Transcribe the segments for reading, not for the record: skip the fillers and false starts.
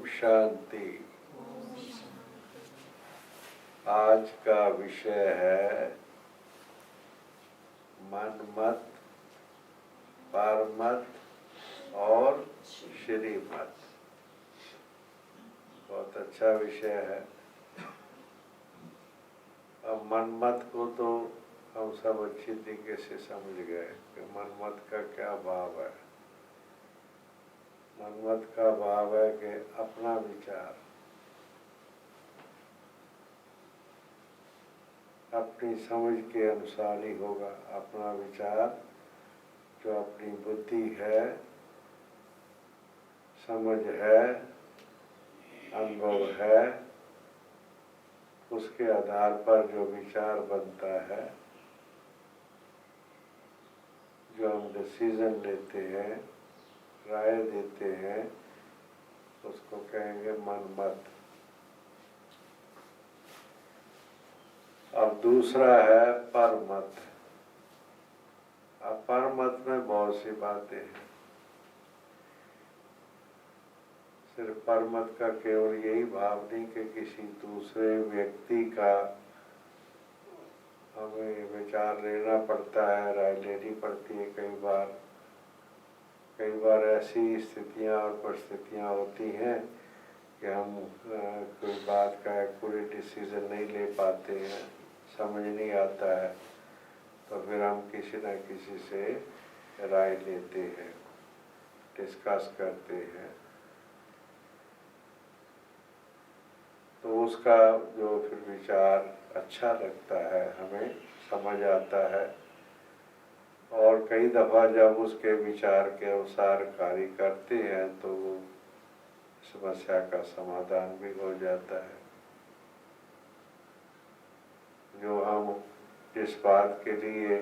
शांति। आज का विषय है मन मत, परमत और श्रीमत। बहुत अच्छा विषय है। अब मन मत को तो हम सब अच्छी तरीके से समझ गए कि मन मत का क्या भाव है। मन मत का भाव है कि अपना विचार, अपनी समझ के अनुसार ही होगा। अपना विचार जो अपनी बुद्धि है, समझ है, अनुभव है, उसके आधार पर जो विचार बनता है, जो हम डिसीजन लेते हैं, राय देते हैं, उसको कहेंगे मन मत। अब दूसरा है परमत। अब परमत में बहुत सी बातें हैं। सिर्फ परमत का केवल यही भाव नहीं कि किसी दूसरे व्यक्ति का हमें विचार लेना पड़ता है, राय लेनी पड़ती है। कई बार ऐसी स्थितियां और परिस्थितियां होती हैं कि हम कोई बात का पूरी डिसीजन नहीं ले पाते हैं, समझ नहीं आता है, तो फिर हम किसी न किसी से राय लेते हैं, डिस्कस करते हैं। तो उसका जो फिर विचार अच्छा लगता है, हमें समझ आता है, और कई दफ़ा जब उसके विचार के अनुसार कार्य करते हैं तो वो समस्या का समाधान भी हो जाता है। जो हम जिस बात के लिए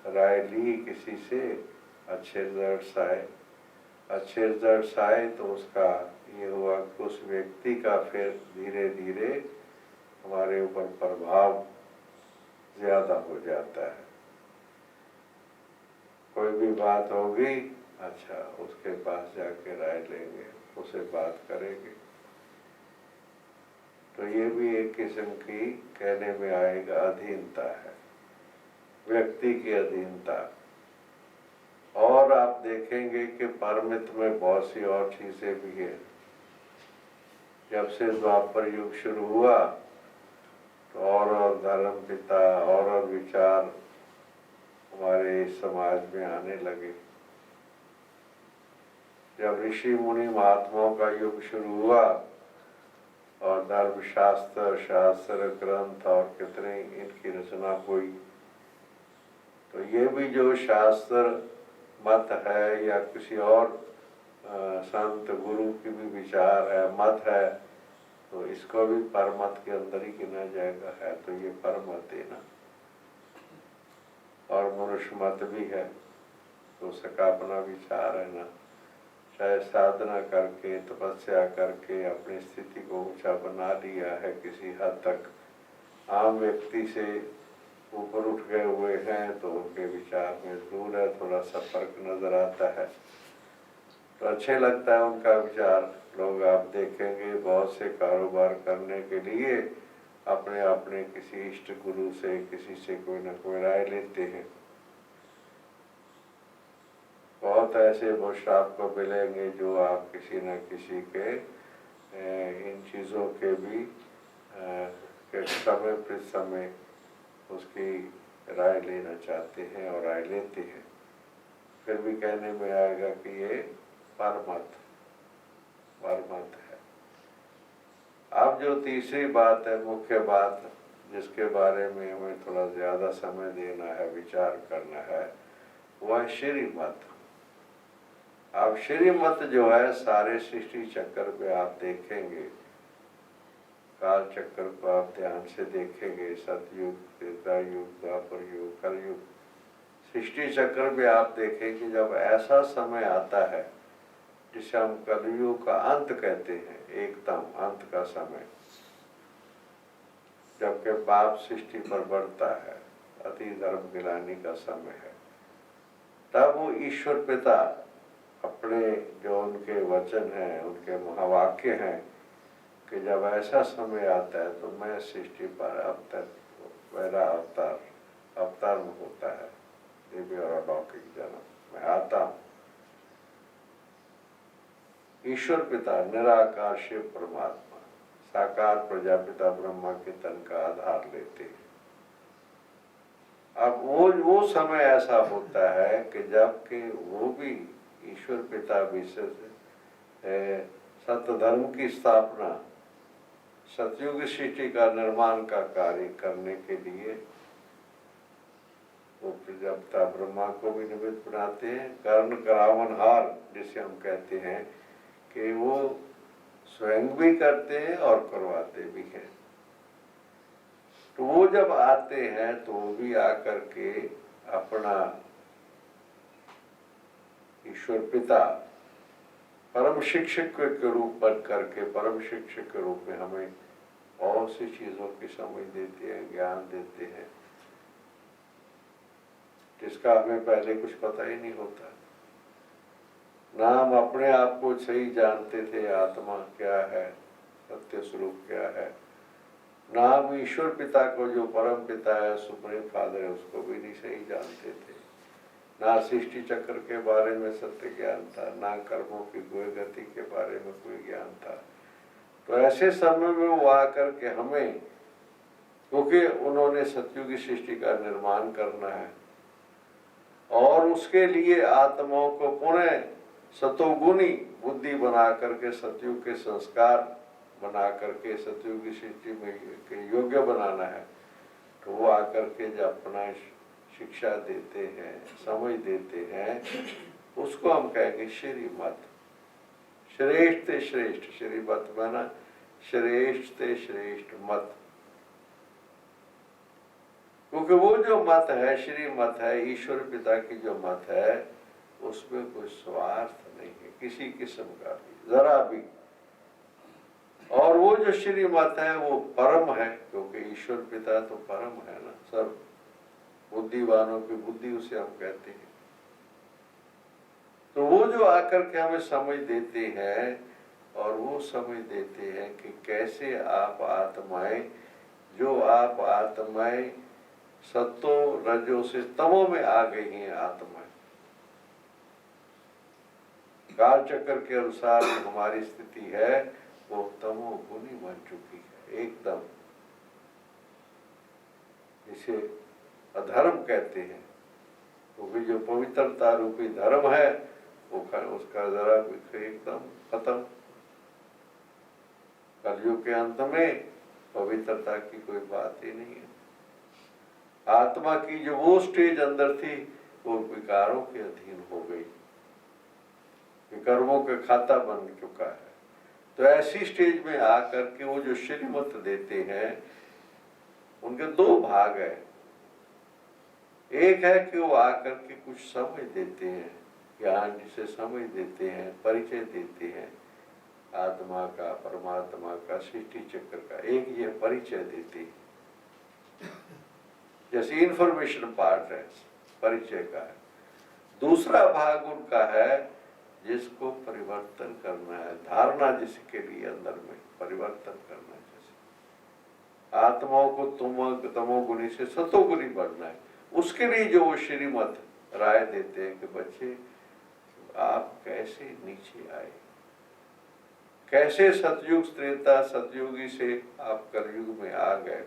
राय ली किसी से, अच्छे रिजल्ट्स आए तो उसका ये हुआ कि उस व्यक्ति का फिर धीरे धीरे हमारे ऊपर प्रभाव ज़्यादा हो जाता है। कोई भी बात होगी, अच्छा उसके पास जाके राय लेंगे, उसे बात करेंगे। तो ये भी एक किस्म की कहने में आएगा अधीनता है, व्यक्ति की अधीनता। और आप देखेंगे कि परमित में बहुत सी और चीजें भी है। जब से द्वापर युग शुरू हुआ तो और धर्म पिता और विचार हमारे समाज में आने लगे। जब ऋषि मुनि महात्माओं का युग शुरू हुआ और धर्म शास्त्र ग्रंथ और कितने इनकी रचना हुई, तो ये भी जो शास्त्र मत है या किसी और संत गुरु की भी विचार है, मत है, तो इसको भी परमत के अंदर ही गिना जाएगा। है तो ये परमत है ना। और मनुष्य मत भी है, तो उसका अपना विचार है ना। चाहे साधना करके, तपस्या करके अपनी स्थिति को ऊंचा बना लिया है किसी हद तक, आम व्यक्ति से ऊपर उठ गए हुए हैं, तो उनके विचार में दूर है, थोड़ा सा फर्क नजर आता है। तो अच्छे लगता है उनका विचार। लोग आप देखेंगे बहुत से कारोबार करने के लिए अपने अपने किसी इष्ट गुरु से, किसी से कोई न कोई राय लेते हैं। बहुत ऐसे बुश आपको मिलेंगे जो आप किसी न किसी के इन चीज़ों के भी समय पर समय उसकी राय लेना चाहते हैं और राय लेते हैं। फिर भी कहने में आएगा कि ये परमत है। अब जो तीसरी बात है, मुख्य बात, जिसके बारे में हमें थोड़ा ज़्यादा समय देना है, विचार करना है, वह श्रीमत। अब श्रीमत जो है, सारे सृष्टि चक्र पे आप देखेंगे, काल चक्र को आप ध्यान से देखेंगे, सतयुग, त्रेता युग, द्वापर युग, कलयुग, सृष्टि चक्र पे आप देखेंगे जब ऐसा समय आता है जिसे हम कलयुग का अंत कहते हैं, एकदम अंत का समय, जबकि पाप सृष्टि पर बढ़ता है, अति धर्म गिलानी का समय है, तब वो ईश्वर पिता अपने जो उनके वचन हैं, उनके महावाक्य हैं कि जब ऐसा समय आता है तो मैं सृष्टि पर अब तक मेरा अवतार में होता है, दिव्य और अलौकिक जन्म, मैं आता हूँ। ईश्वर पिता निराकार शिव परमात्मा साकार प्रजापिता ब्रह्मा के तन का आधार लेते हैं। अब वो समय ऐसा होता है कि जबकि वो भी ईश्वर पिता विशेष सत्य धर्म की स्थापना, सतयुग सृष्टि का निर्माण का कार्य करने के लिए वो प्रजापिता ब्रह्मा को भी निमित्त बनाते हैं। कर्ण करावनहार जिसे हम कहते हैं कि वो स्वयं भी करते हैं और करवाते भी हैं। तो वो जब आते हैं तो वो भी आकर के अपना ईश्वर पिता परम शिक्षक के रूप बन करके परम शिक्षक के रूप में हमें बहुत सी चीजों की समझ देते हैं, ज्ञान देते हैं, जिसका हमें पहले कुछ पता ही नहीं होता। ना हम अपने आप को सही जानते थे, आत्मा क्या है, सत्य स्वरूप क्या है, ना हम ईश्वर पिता को जो परम पिता है, सुप्रीम फादर है, उसको भी नहीं सही जानते थे। ना सृष्टि चक्र के बारे में सत्य ज्ञान था, ना कर्मों की गोय गति के बारे में कोई ज्ञान था। तो ऐसे समय में वो आकर के हमें, क्योंकि उन्होंने सतयुग की सृष्टि का निर्माण करना है और उसके लिए आत्माओं को पुनः सतोगुणी बुद्धि बना करके सतयुग के संस्कार बना करके सतयुग की सृष्टि में के योग्य बनाना है। तो वो आकर के जब अपना शिक्षा देते हैं, समझ देते हैं, उसको हम कहेंगे श्रीमत। श्रेष्ठ ते श्रेष्ठ, श्रीमत माना श्रेष्ठ ते श्रेष्ठ मत। क्योंकि वो जो मत है, श्रीमत है, ईश्वर पिता की जो मत है, उसमें कोई स्वार्थ नहीं है किसी किस्म का भी, जरा भी। और वो जो श्रीमत है वो परम है, क्योंकि ईश्वर पिता तो परम है ना, सब बुद्धिवानों की बुद्धि उसे हम कहते हैं। तो वो जो आकर के हमें समझ देते हैं और वो समझ देते हैं कि कैसे आप आत्माएं, जो आप आत्माएं सत्तो रजो से तमो में आ गई हैं, आत्माएं काल चक्र के अनुसार हमारी स्थिति है वो तमो गुनी बन चुकी है एकदम, जिसे अधर्म कहते हैं। क्योंकि जो पवित्रता रूपी धर्म है वो उसका जरा एकदम खत्म। कलयुग के अंत में पवित्रता की कोई बात ही नहीं है। आत्मा की जो वो स्टेज अंदर थी वो विकारों के अधीन हो गई, कर्मों का खाता बन चुका है। तो ऐसी स्टेज में आकर के वो जो श्रीमत देते हैं, उनके दो भाग है। एक है कि वो आकर के कुछ समझ देते हैं, ज्ञान जिसे समझ देते हैं, परिचय देते हैं आत्मा का, परमात्मा का, सृष्टि चक्र का, एक ये परिचय देते हैं, जैसे इंफॉर्मेशन पार्ट है परिचय का है। दूसरा भाग उनका है जिसको परिवर्तन करना है, धारणा जिसके लिए अंदर में परिवर्तन करना है, जैसे आत्माओं को तमोगुणी से सतोगुणी बनना है, उसके लिए जो वो श्रीमत राय देते हैं कि बच्चे आप कैसे नीचे आए, कैसे सतयुग त्रेता सतयुगी से आप कलयुग में आ गए,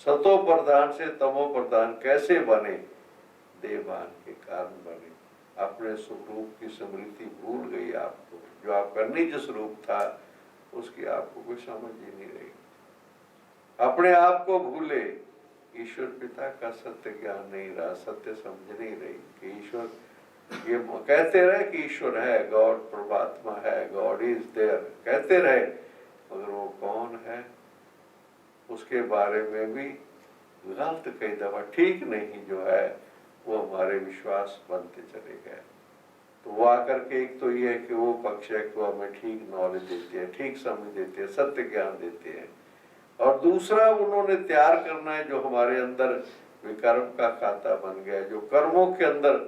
सतो प्रधान से तमो प्रधान कैसे बने, देवान के कारण बने, अपने स्वरूप की स्मृति भूल गई आपको, जो आपका निज स्वरूप था उसकी आपको कोई समझ ही नहीं रही, अपने आप को भूले, ईश्वर पिता का सत्य ज्ञान नहीं रहा, सत्य समझ नहीं रही कि ईश्वर, ये कहते रहे कि ईश्वर है, गॉड परमात्मा है, गॉड इज देयर कहते रहे, मगर वो कौन है उसके बारे में भी गलत कई दफा ठीक नहीं जो है वो हमारे विश्वास बनते चले गए। तो वो आकर के एक तो ये है कि वो पक्ष है कि वो हमें ठीक नॉलेज देते हैं, ठीक समझ देते हैं, सत्य ज्ञान देते हैं, और दूसरा उन्होंने तैयार करना है जो हमारे अंदर विकर्म का खाता बन गया, जो कर्मों के अंदर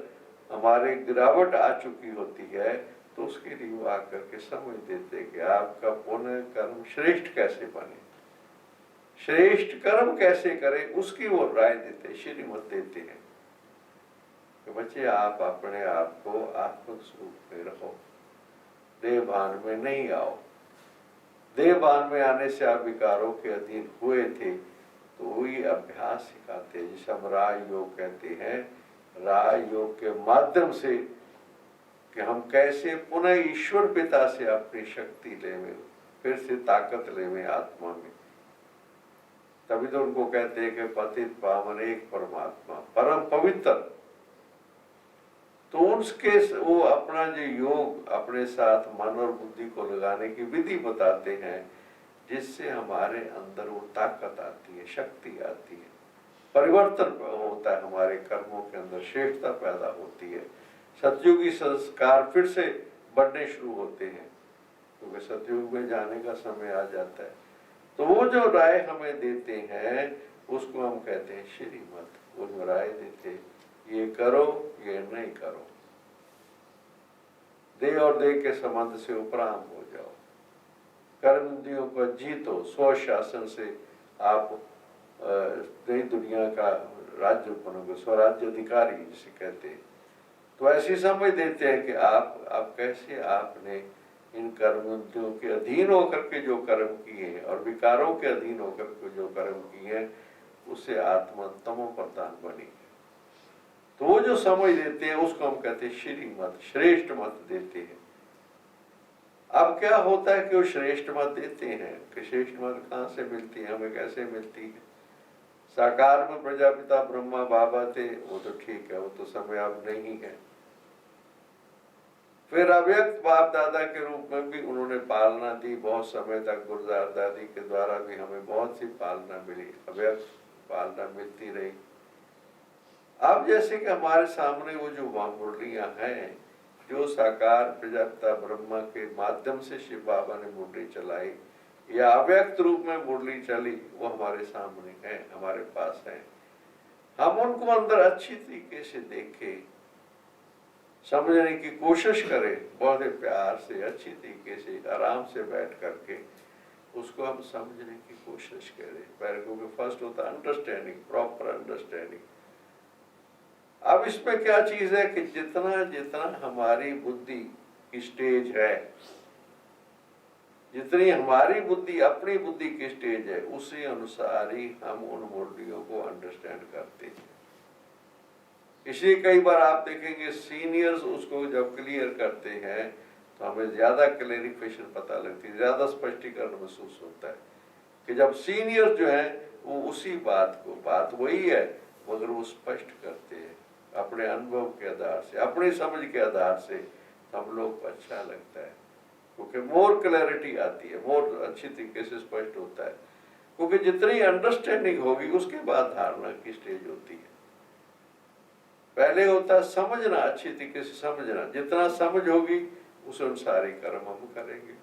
हमारे गिरावट आ चुकी होती है, तो उसके लिए वो आकर के समझ देते कि आपका पुण्य कर्म श्रेष्ठ कैसे बने, श्रेष्ठ कर्म कैसे करें, उसकी वो राय देते, श्रीमत देते हैं कि बच्चे आप अपने आप को आत्मिक स्वरूप में रहो, देहभान में नहीं आओ। देहभान में आने से आप विकारों के अधीन हुए थे, तो वही अभ्यास सिखाते हैं जिसे हम राजयोग कहते हैं। राजयोग के माध्यम से कि हम कैसे पुनः ईश्वर पिता से अपनी शक्ति लेवे, फिर से ताकत लेवे आत्मा में। तभी तो उनको कहते हैं कि पतित पावन एक परमात्मा परम पवित्र। तो उसके वो अपना जो योग अपने साथ मन और बुद्धि को लगाने की विधि बताते हैं, जिससे हमारे अंदर वो ताकत आती है, शक्ति आती है, परिवर्तन होता है, हमारे कर्मों के अंदर श्रेष्ठता पैदा होती है, सतयुगी संस्कार फिर से बढ़ने शुरू होते हैं, क्योंकि सतयुग में जाने का समय आ जाता है। तो वो जो राय हमें देते हैं उसको हम कहते हैं श्रीमत। वो जो राय देते, ये करो ये नहीं करो, देह और देह के संबंध से उपराम हो जाओ, कर्मेंद्रियों को जीतो, स्वशासन से आप नई दुनिया का राज्य बनोगे, स्वराज्य अधिकारी जिसे कहते हैं। तो ऐसी समझ देते हैं कि आप कैसे आपने इन कर्मेंद्रियों के अधीन होकर के जो कर्म किए हैं और विकारों के अधीन होकर के जो कर्म किए हैं, उससे आत्मा तमो प्रधान बनी है। तो वो जो समझ देते हैं उसको हम कहते हैं श्रीमत, श्रेष्ठ मत देते हैं। अब क्या होता है कि वो श्रेष्ठ मत देते हैं कि श्रेष्ठ मत कहाँ से मिलती है, हमें कैसे मिलती है। साकार में प्रजापिता ब्रह्मा बाबा थे, वो तो ठीक है, वो तो समय अब नहीं है। फिर अव्यक्त बाप दादा के रूप में भी उन्होंने पालना दी, बहुत समय तक गुरुदार दादी के द्वारा भी हमें बहुत सी पालना मिली, अव्यक्त पालना मिलती रही। अब जैसे कि हमारे सामने वो जो मुरलियां हैं, जो साकार प्रजापिता ब्रह्मा के माध्यम से शिव बाबा ने मुरली चलाई या अव्यक्त रूप में मुरली चली, वो हमारे सामने है, हमारे पास है। हम उनको अंदर अच्छी तरीके से देखें, समझने की कोशिश करें, बहुत प्यार से अच्छी तरीके से आराम से बैठ करके उसको हम समझने की कोशिश करें। पहले क्योंकि फर्स्ट होता है अंडरस्टैंडिंग, प्रॉपर अंडरस्टैंडिंग। अब इसमें क्या चीज है कि जितना जितना हमारी बुद्धि की स्टेज है, जितनी हमारी बुद्धि अपनी बुद्धि की स्टेज है, उसी अनुसार ही हम उन मुरलियों को अंडरस्टैंड करते हैं। इसलिए कई बार आप देखेंगे सीनियर्स उसको जब क्लियर करते हैं तो हमें ज्यादा क्लेरिफिकेशन पता लगती है, ज्यादा स्पष्टीकरण महसूस होता है कि जब सीनियर जो है वो उसी बात को, बात वही है मगर वो स्पष्ट करते हैं अपने अनुभव के आधार से, अपनी समझ के आधार से, हम लोग को अच्छा लगता है क्योंकि मोर क्लैरिटी आती है, मोर अच्छी तरीके से स्पष्ट होता है। क्योंकि जितनी अंडरस्टैंडिंग होगी उसके बाद धारणा की स्टेज होती है। पहले होता है समझना, अच्छी तरीके से समझना, जितना समझ होगी उस अनुसार ही कर्म हम करेंगे।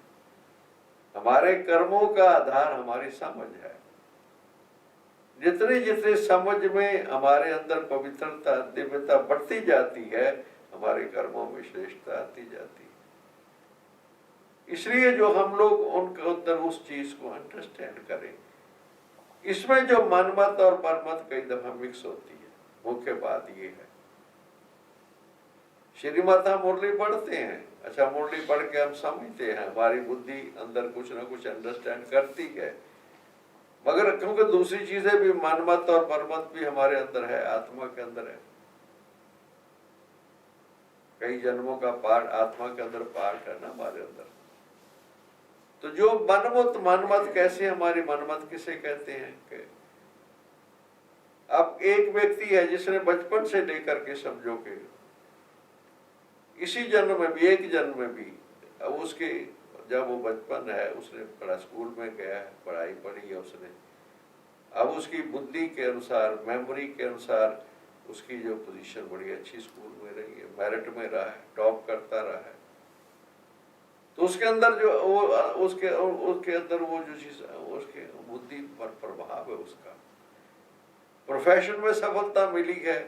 हमारे कर्मों का आधार हमारी समझ है। जितनी जितनी समझ में हमारे अंदर पवित्रता दिव्यता बढ़ती जाती है, हमारे कर्मों में श्रेष्ठता आती जाती है। इसलिए जो हम लोग उनके अंदर उस चीज को अंडरस्टैंड करें, इसमें जो मनमत और परमत कई दफा मिक्स होती है, मुख्य बात ये है। श्रीमत हम मुरली पढ़ते हैं, अच्छा मुरली पढ़ के हम समझते हैं, हमारी बुद्धि अंदर कुछ ना कुछ अंडरस्टैंड करती है, मगर क्योंकि दूसरी चीजें भी मनमत और परमत भी हमारे अंदर है, आत्मा के अंदर है। कई जन्मों का पाठ आत्मा के अंदर पाठ है ना हमारे अंदर। तो जो मनमत कैसे, हमारी मनमत किसे कहते हैं कि अब एक व्यक्ति है जिसने बचपन से लेकर के समझो कि इसी जन्म में भी, एक जन्म में भी, अब उसके जब वो बचपन है, उसने पढ़ा, स्कूल में गया है, पढ़ाई पढ़ी है उसने, अब उसकी बुद्धि के अनुसार, मेमोरी के अनुसार उसकी जो पोजीशन बड़ी अच्छी स्कूल में रही है, मेरिट में रहा है, टॉप करता रहा है, तो उसके अंदर जो वो उसके अंदर वो जो चीज उसके बुद्धि पर प्रभाव है उसका। प्रोफेशन में सफलता मिली है,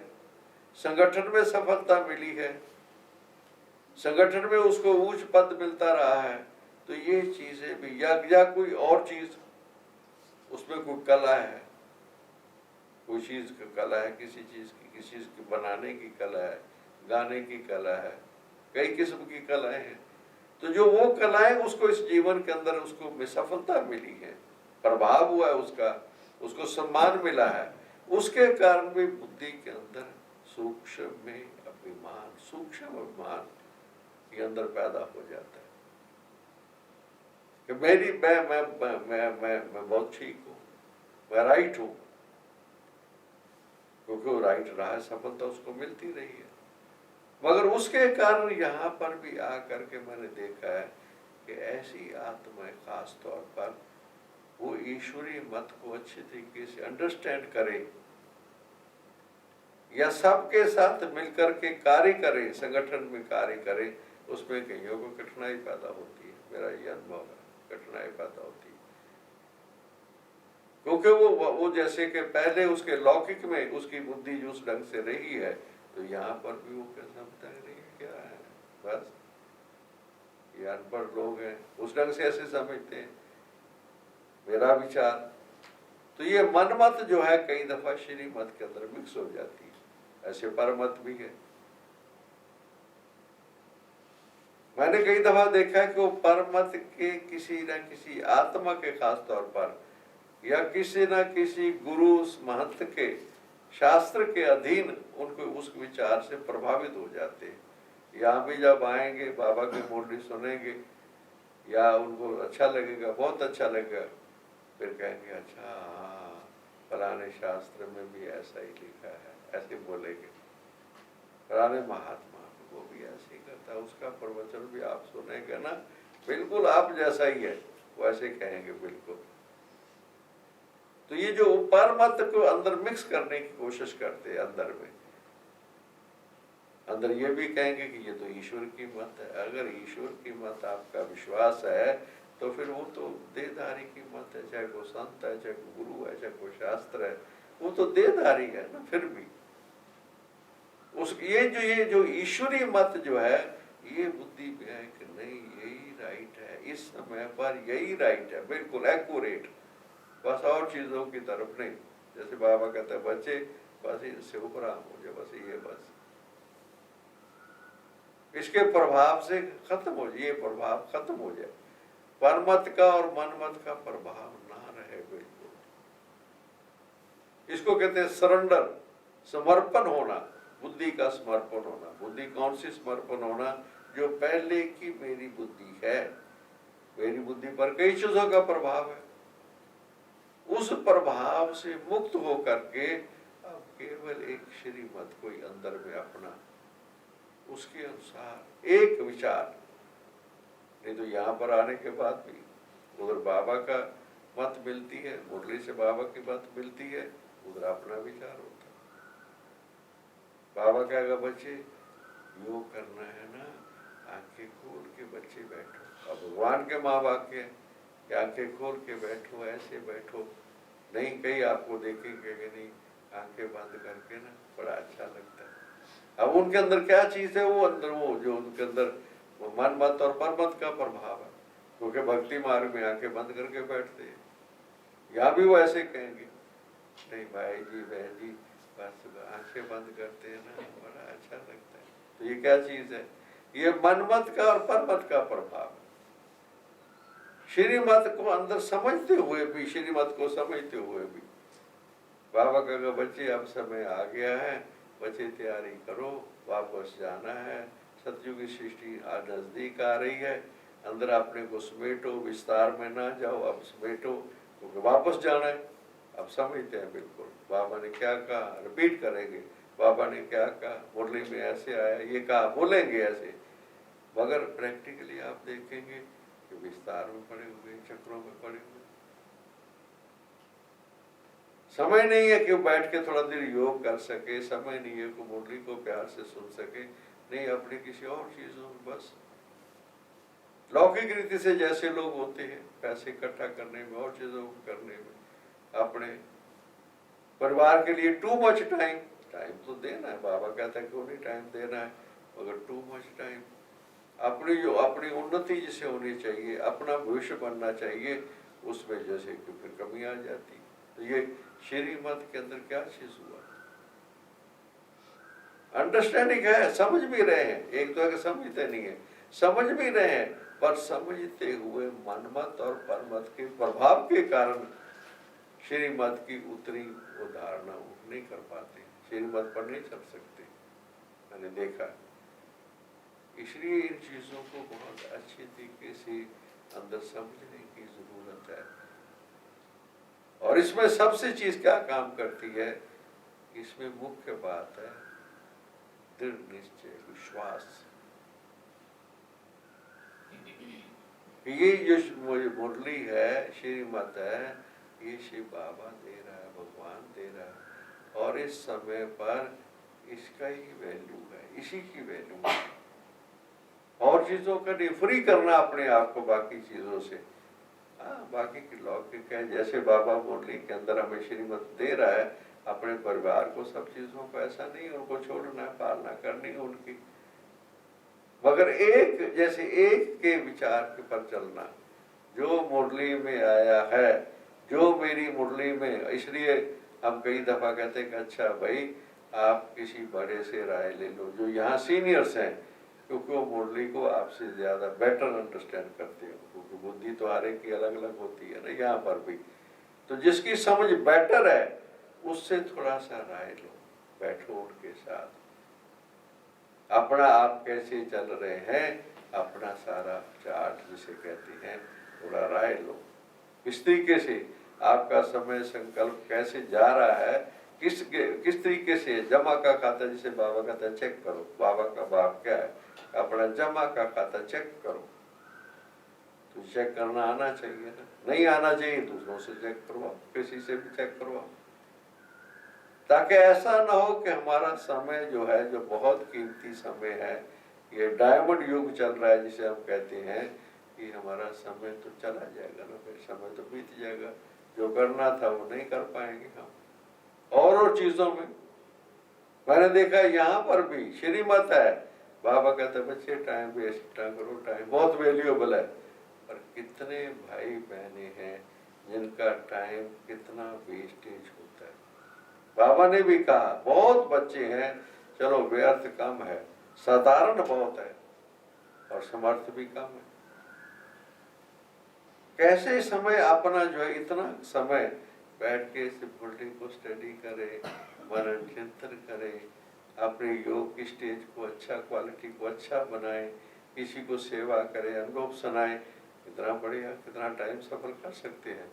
संगठन में सफलता मिली है, संगठन में उसको उच्च पद मिलता रहा है, तो ये चीजें भी या कोई और चीज, उसमें कोई कला है, कोई चीज की कला है, किसी चीज की बनाने की कला है, गाने की कला है, कई किस्म की कलाएं हैं। तो जो वो कलाएं उसको इस जीवन के अंदर उसको में सफलता मिली है, प्रभाव हुआ है उसका, उसको सम्मान मिला है, उसके कारण भी बुद्धि के अंदर सूक्ष्म में अभिमान, सूक्ष्म अभिमान के अंदर पैदा हो जाता है कि मेरी मैं बहुत ठीक हूँ, मैं राइट हूँ, क्योंकि वो राइट रहा है, सफलता उसको मिलती रही है। मगर उसके कारण यहाँ पर भी आकर के मैंने देखा है कि ऐसी आत्माएं खास तौर पर वो ईश्वरीय मत को अच्छे तरीके से अंडरस्टैंड करे या सबके साथ मिलकर के कार्य करे, संगठन में कार्य करे, उसमें कईयों को कठिनाई पैदा होती है। मेरा ये अनुभव है, कठिनाई पैदा होती है, क्योंकि वो जैसे कि पहले उसके लौकिक में उसकी बुद्धि जो उस ढंग से रही है, तो यहाँ पर भी वो क्या समझता है, नहीं क्या है, बस ये अनपढ़ लोग हैं, उस ढंग से ऐसे समझते हैं, मेरा विचार। तो ये मन मत जो है कई दफा श्री मत के अंदर मिक्स हो जाती है, ऐसे पर मत भी है। मैंने कई दफा देखा है कि वो पर मत के किसी न किसी आत्मा के खास तौर पर या किसी न किसी गुरु महंत के शास्त्र के अधीन उनको उस विचार से प्रभावित हो जाते हैं। यहाँ भी जब आएंगे बाबा की मुरली सुनेंगे या उनको अच्छा लगेगा, बहुत अच्छा लगेगा, फिर कहेंगे अच्छा हाँ फलाने शास्त्र में भी ऐसा ही लिखा है, ऐसे बोलेंगे। फलाने महात्मा वो भी ऐसे ही करता है, उसका प्रवचन भी आप सुनेंगे ना, बिल्कुल आप जैसा ही है, वो ऐसे कहेंगे बिल्कुल। तो ये जो पर मत को अंदर मिक्स करने की कोशिश करते हैं, अंदर ये भी कहेंगे कि ये तो ईश्वर की मत है। अगर ईश्वर की मत आपका विश्वास है तो फिर वो तो देहधारी की मत है, चाहे कोई संत है, चाहे कोई गुरु है, चाहे कोई शास्त्र है, वो तो देहधारी है ना। फिर भी उस ये जो ईश्वरीय मत जो है, ये बुद्धि में है कि नहीं यही राइट है, इस समय पर यही राइट है, बिल्कुल एक्यूरेट, बस और चीजों की तरफ नहीं। जैसे बाबा कहते हैं बच्चे बस इससे उपराम हो जाए, बस ये बस इसके प्रभाव से खत्म हो जाए, ये प्रभाव खत्म हो जाए, परमत का और मनमत का प्रभाव ना रहे बिल्कुल। इसको कहते हैं सरेंडर, समर्पण होना, बुद्धि का समर्पण होना। बुद्धि कौन सी समर्पण होना? जो पहले की मेरी बुद्धि है, मेरी बुद्धि पर कई चीजों का प्रभाव है, उस प्रभाव से मुक्त होकर के अब केवल एक श्रीमत कोई अंदर में अपना, उसके अनुसार एक विचार। नहीं तो यहाँ पर आने के बाद भी उधर बाबा का मत मिलती है, मुरली से बाबा की बात मिलती है, उधर अपना विचार होता है। बाबा कहेगा बच्चे योग करना है ना, आंखें खोल के बच्चे बैठो। अब भगवान के माँ बाप के कि आंखें खोल के बैठो, ऐसे बैठो नहीं, कहीं आपको देखेंगे कि नहीं आंखें बंद करके ना, बड़ा अच्छा लगता है। अब उनके अंदर क्या चीज है, वो अंदर वो जो उनके अंदर मन मत और परमत का प्रभाव है, क्योंकि भक्ति मार्ग में आंखें बंद करके बैठते हैं। यहाँ भी वो ऐसे कहेंगे नहीं भाई जी बहन जी बस आंखें बंद करते हैं ना, बड़ा अच्छा लगता है। तो ये क्या चीज है? ये मनमत का और परमत का प्रभाव है। श्रीमत को अंदर समझते हुए भी, श्रीमत को समझते हुए भी बाबा का बच्चे अब समय आ गया है, बच्चे तैयारी करो, वापस जाना है, सतयुग की सृष्टि आज नजदीक आ रही है, अंदर अपने को समेटो, विस्तार में ना जाओ, अब समेटो क्योंकि वापस जाना है। अब समझते हैं बिल्कुल बाबा ने क्या कहा, रिपीट करेंगे, बाबा ने क्या कहा, मुरली में ऐसे आया, ये कहा, बोलेंगे ऐसे, मगर प्रैक्टिकली आप देखेंगे कि विस्तार में पड़े हुए, चक्रों में पड़े हुए। समय नहीं है कि बैठ के थोड़ा देर योग कर सके, समय नहीं है कि मुरली को प्यार से सुन सके, नहीं अपने किसी और चीजों में बस लौकिक रीति से जैसे लोग होते हैं, पैसे इकट्ठा करने में और चीजों को करने में, अपने परिवार के लिए टू मच टाइम तो देना है। बाबा कहता है क्यों नहीं टाइम देना है, मगर टू मच टाइम अपनी जो अपनी उन्नति जिसे होनी चाहिए, अपना भविष्य बनना चाहिए, उसमें जैसे कि फिर कमी आ जाती। तो ये श्रीमत के अंदर क्या चीज हुआ? अंडरस्टैंडिंग है, समझ भी रहे हैं, एक तो है कि समझते नहीं है, समझ भी रहे हैं, पर समझते हुए मनमत और परमत के प्रभाव के कारण श्रीमत की उतनी उदाहरणा नहीं कर पाते, श्रीमत पर नहीं चल सकते, मैंने देखा। इसलिए इन चीजों को बहुत अच्छी तरीके से अंदर समझने की जरूरत है। और इसमें सबसे चीज क्या काम करती है? इसमें मुख्य बात है दृढ़ निश्चय, विश्वास। ये जो मुरली है, श्रीमत है, ये शिव बाबा दे रहा है, भगवान दे रहा है, और इस समय पर इसका ही वैल्यू है, इसी की वैल्यू है। और चीजों का नहीं, फ्री करना अपने आप को बाकी चीजों से। हाँ, बाकी की लौकिक है, जैसे बाबा मुरली के अंदर हमें श्रीमत दे रहा है, अपने परिवार को सब चीजों को ऐसा नहीं उनको छोड़ना, पालना करनी उनकी, मगर एक जैसे एक के विचार के पर चलना, जो मुरली में आया है, जो मेरी मुरली में। इसलिए हम कई दफा कहते हैं कि अच्छा भाई आप किसी बड़े से राय ले लो, जो यहाँ सीनियर्स हैं, क्योंकि वो मुरली को आपसे ज्यादा बेटर अंडरस्टैंड करते हो, क्योंकि बुद्धि तो हर एक की अलग अलग होती है ना, यहाँ पर भी। तो जिसकी समझ बेटर है उससे थोड़ा सा राय लो, बैठो उनके साथ, अपना आप कैसे चल रहे हैं, अपना सारा चार्ट जिसे कहते हैं, थोड़ा राय लो, किस तरीके से आपका समय संकल्प कैसे जा रहा है, किस तरीके से जमा का खाता, जिसे बाबा कहता है चेक करो, बाबा का बाप क्या है, अपना जमा का खाता चेक करो। तो चेक करना आना चाहिए ना, नहीं आना चाहिए दूसरों से चेक करवाओ, किसी से भी चेक करवाओ, ताकि ऐसा ना हो कि हमारा समय जो है, जो बहुत कीमती समय है, ये डायमंड युग चल रहा है जिसे हम कहते हैं, कि हमारा समय तो चला जाएगा ना, फिर समय तो बीत जाएगा, जो करना था वो नहीं कर पाएंगे हम। और चीजों में मैंने देखा, यहाँ पर भी श्रीमत है, बाबा कहते बच्चे टाइम वेस्ट ना करो, टाइम बहुत वैल्यूएबल है, पर कितने भाई बहने हैं जिनका टाइम कितना वेस्टेज होता है। बाबा ने भी कहा बहुत बच्चे हैं, चलो व्यर्थ कम है, साधारण बहुत है, और समर्थ भी कम है। कैसे समय अपना जो है, इतना समय बैठ के इस बुल्टी को स्टडी करे, मनन चिंतन करे, अपने योग की स्टेज को अच्छा, क्वालिटी को अच्छा बनाए, किसी को सेवा करे, अनुभव सुनाए, कितना बढ़िया, कितना टाइम सफल कर सकते हैं।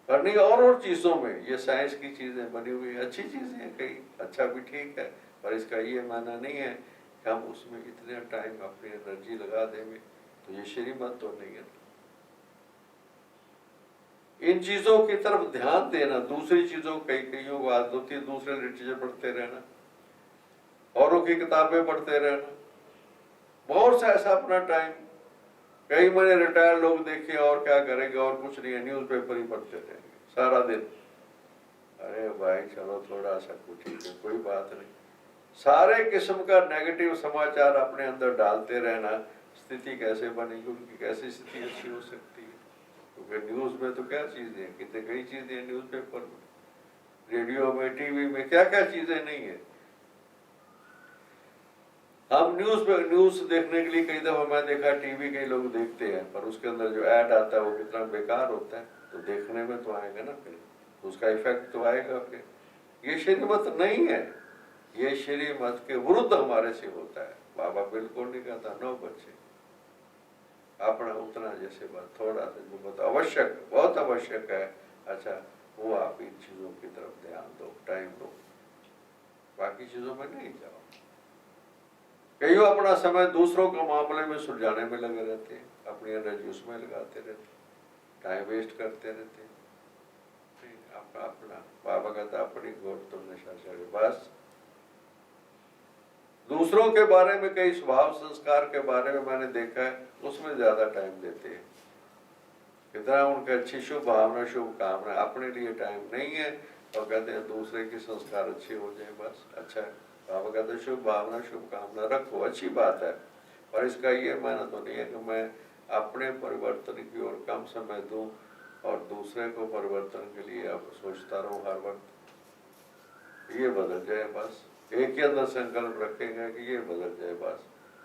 पर नहीं, और चीजों में ये साइंस की चीजें बनी हुई अच्छी चीजें हैं, कई अच्छा भी ठीक है, पर इसका ये माना नहीं है कि हम उसमें इतने टाइम अपनी एनर्जी लगा देंगे, तो ये श्रीमत तो नहीं है। इन चीजों की तरफ ध्यान देना, दूसरी चीजों कईयों को आदत होती है दूसरे लिटरेचर पढ़ते रहना, औरों की किताबें पढ़ते रहना, बहुत सा ऐसा अपना टाइम। कई मैंने रिटायर्ड लोग देखे, और क्या करेंगे, और कुछ नहीं है, न्यूज़पेपर ही पढ़ते रहेंगे सारा दिन। अरे भाई चलो थोड़ा सा कुछ ठीक है, कोई बात नहीं, सारे किस्म का नेगेटिव समाचार अपने अंदर डालते रहना, स्थिति कैसे बनेगी, उनकी कैसी स्थिति अच्छी हो सकती है। क्योंकि न्यूज में तो क्या चीजें, कितने कई चीजें, न्यूज़पेपर में, रेडियो में, टीवी में क्या क्या चीजें नहीं है। हम न्यूज देखने के लिए कई दफा मैं देखा टीवी कई लोग देखते हैं, पर उसके अंदर जो ऐड आता है वो कितना बेकार होता है, तो देखने में तो आएगा ना, फिर उसका इफेक्ट तो आएगा। फिर ये श्रीमत नहीं है, ये श्रीमत के विरुद्ध हमारे से होता है। बाबा बिल्कुल नहीं कहता 9 बच्चे, अपना उतना जैसे बात थोड़ा सा जो बहुत आवश्यक, बहुत आवश्यक है, अच्छा वो आप इन चीजों की तरफ ध्यान दो, टाइम दो, बाकी चीजों में नहीं जाओ। कई अपना समय दूसरों के मामले में सुलझाने में लगे रहते हैं, अपनी एनर्जी उसमें लगाते रहते, टाइम वेस्ट करते रहते। अपना बाबा कहता अपनी गोद तुम नशा चढ़े, बस दूसरों के बारे में, कई स्वभाव संस्कार के बारे में मैंने देखा है, उसमें ज्यादा टाइम देते हैं, कितना उनकी अच्छी शुभ भावना, शुभ कामना, अपने लिए टाइम नहीं है, और कहते हैं दूसरे के संस्कार अच्छे हो जाए बस। अच्छा है, बाबा कहते शुभ भावना शुभ कामना रखो, अच्छी बात है, और इसका ये माना तो नहीं है कि मैं अपने परिवर्तन की ओर कम समय दूं और दूसरे को परिवर्तन के लिए अब सोचता रहूं हर वक्त ये बदल जाए बस। एक ही अंदर संकल्प रखेंगे कि ये बदल जाए बस,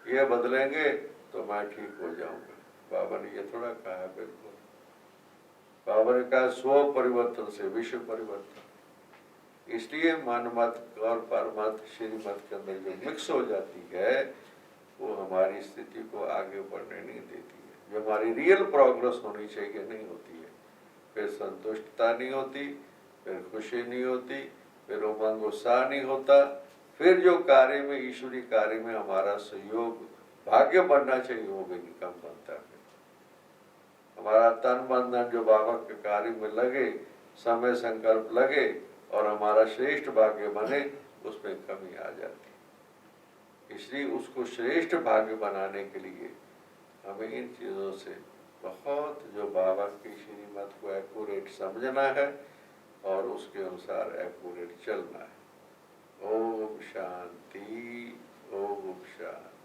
ये बदलेंगे तो मैं ठीक हो जाऊंगा। बाबा ने ये थोड़ा कहा है, बिल्कुल बाबा ने कहा स्व परिवर्तन से विश्व परिवर्तन। इसलिए मन मत और परमत श्रीमत के अंदर जो मिक्स हो जाती है वो हमारी स्थिति को आगे बढ़ने नहीं देती है। जो हमारी रियल प्रोग्रेस होनी चाहिए नहीं होती है। फिर संतुष्टता नहीं होती, फिर खुशी नहीं होती, फिर उमंग उत्साह नहीं होता, फिर जो कार्य में ईश्वरीय कार्य में हमारा सहयोग भाग्य बनना चाहिए वो भी कम बनता है। हमारा तन मन धन जो बाबा के कार्य में लगे, समय संकल्प लगे और हमारा श्रेष्ठ भाग्य बने, उसमें कमी आ जाती है। इसलिए उसको श्रेष्ठ भाग्य बनाने के लिए हमें इन चीज़ों से बहुत जो बाबा की श्रीमत को एक्यूरेट समझना है और उसके अनुसार एक्यूरेट चलना है। ओम शांति, ओम शांति।